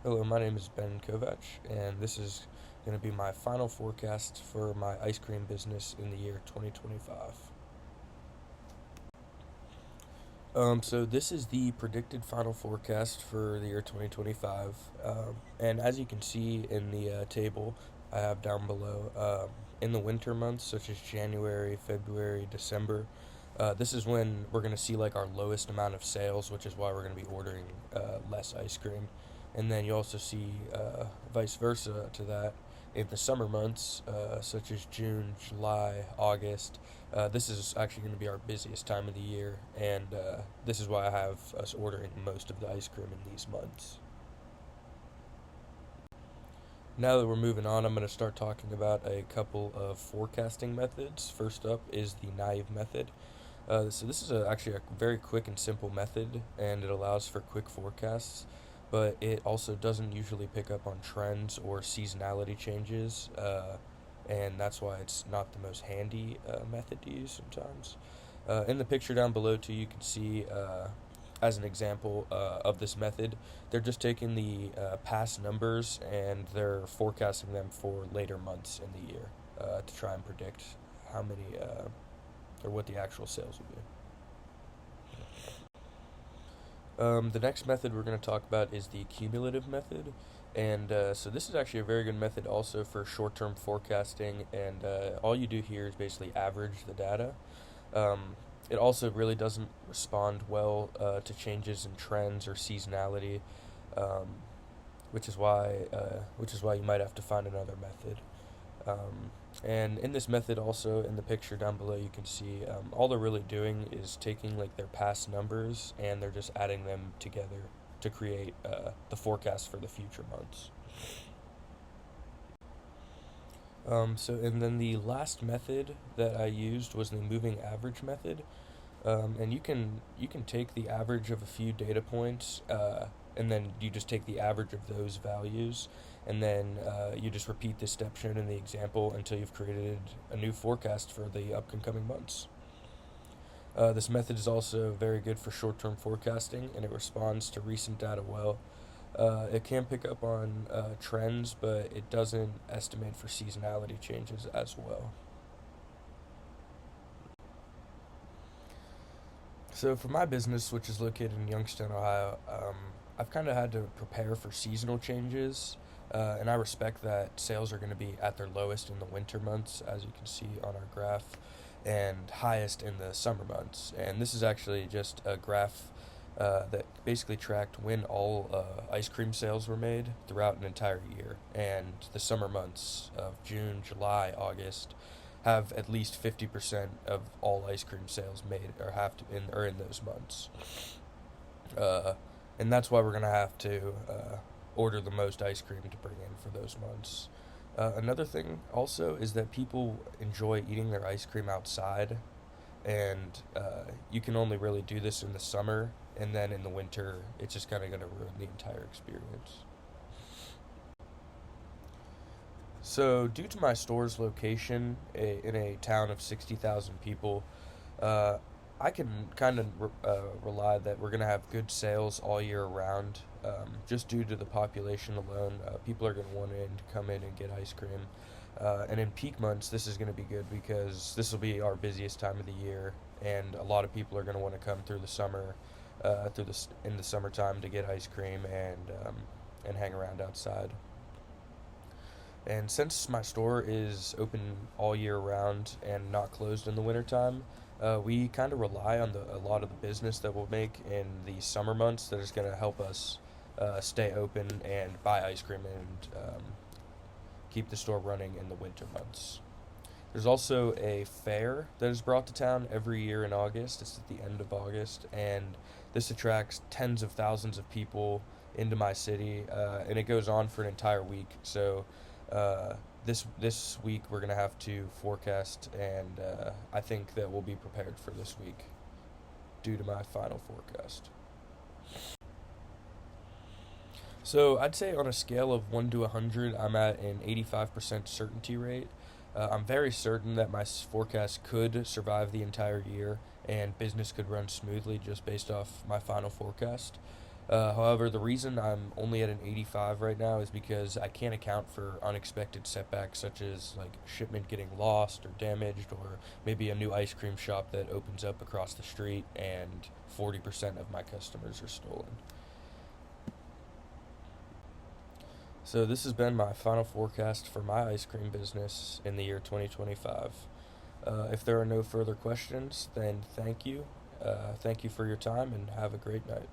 Hello, my name is Ben Kovach, and this is going to be my final forecast for my ice cream business in the year 2025. So this is the predicted final forecast for the year 2025, and as you can see in the table I have down below, in the winter months such as January, February, December, this is when we're going to see like our lowest amount of sales, which is why we're going to be ordering less ice cream. And then you also see vice versa to that in the summer months, such as June, July, August. This is actually going to be our busiest time of the year, and this is why I have us ordering most of the ice cream in these months. Now that we're moving on, I'm going to start talking about a couple of forecasting methods. First up is the naive method. So this is actually a very quick and simple method, and it allows for quick forecasts, but it also doesn't usually pick up on trends or seasonality changes, and that's why it's not the most handy method to use sometimes. In the picture down below, too, you can see, as an example of this method, they're just taking the past numbers and they're forecasting them for later months in the year to try and predict how many or what the actual sales will be. The next method we're going to talk about is the cumulative method. And so this is actually a very good method also for short-term forecasting, and all you do here is basically average the data. Um, it also really doesn't respond well to changes in trends or seasonality, um, which is why you might have to find another method. And in this method, also in the picture down below, you can see all they're really doing is taking like their past numbers and they're just adding them together to create the forecast for the future months. And then the last method that I used was the moving average method. And you can take the average of a few data points, and then you just take the average of those values, and then you just repeat this step shown in the example until you've created a new forecast for the upcoming months. This method is also very good for short-term forecasting, and it responds to recent data well. It can pick up on trends, but it doesn't estimate for seasonality changes as well. So for my business, which is located in Youngstown, Ohio, I've kind of had to prepare for seasonal changes, and I respect that sales are going to be at their lowest in the winter months, as you can see on our graph, and highest in the summer months. And this is actually just a graph that basically tracked when all ice cream sales were made throughout an entire year, and the summer months of June, July, August have at least 50% of all ice cream sales made or have to in or in those months. Uh, and that's why we're gonna have to order the most ice cream to bring in for those months. Another thing also is that people enjoy eating their ice cream outside, and you can only really do this in the summer, and then in the winter, it's just kind of gonna ruin the entire experience. So, due to my store's location in a town of 60,000 people, uh, I can kind of rely that we're going to have good sales all year around. Just due to the population alone, people are going to want to come in and get ice cream. And in peak months, this is going to be good because this will be our busiest time of the year, and a lot of people are going to want to come through the summer, in the summertime to get ice cream and hang around outside. And since my store is open all year round and not closed in the wintertime, we kind of rely on a lot of the business that we'll make in the summer months that is going to help us stay open and buy ice cream and keep the store running in the winter months. There's also a fair that is brought to town every year in August. It's at the end of August, and this attracts tens of thousands of people into my city, and it goes on for an entire week. So uh, this week we're gonna have to forecast, and I think that we'll be prepared for this week due to my final forecast. So I'd say on a scale of 1 to 100, I'm at an 85% certainty rate. I'm very certain that my forecast could survive the entire year and business could run smoothly just based off my final forecast. However, the reason I'm only at an 85 right now is because I can't account for unexpected setbacks such as like shipment getting lost or damaged, or maybe a new ice cream shop that opens up across the street and 40% of my customers are stolen. So this has been my final forecast for my ice cream business in the year 2025. If there are no further questions, then thank you. Thank you for your time and have a great night.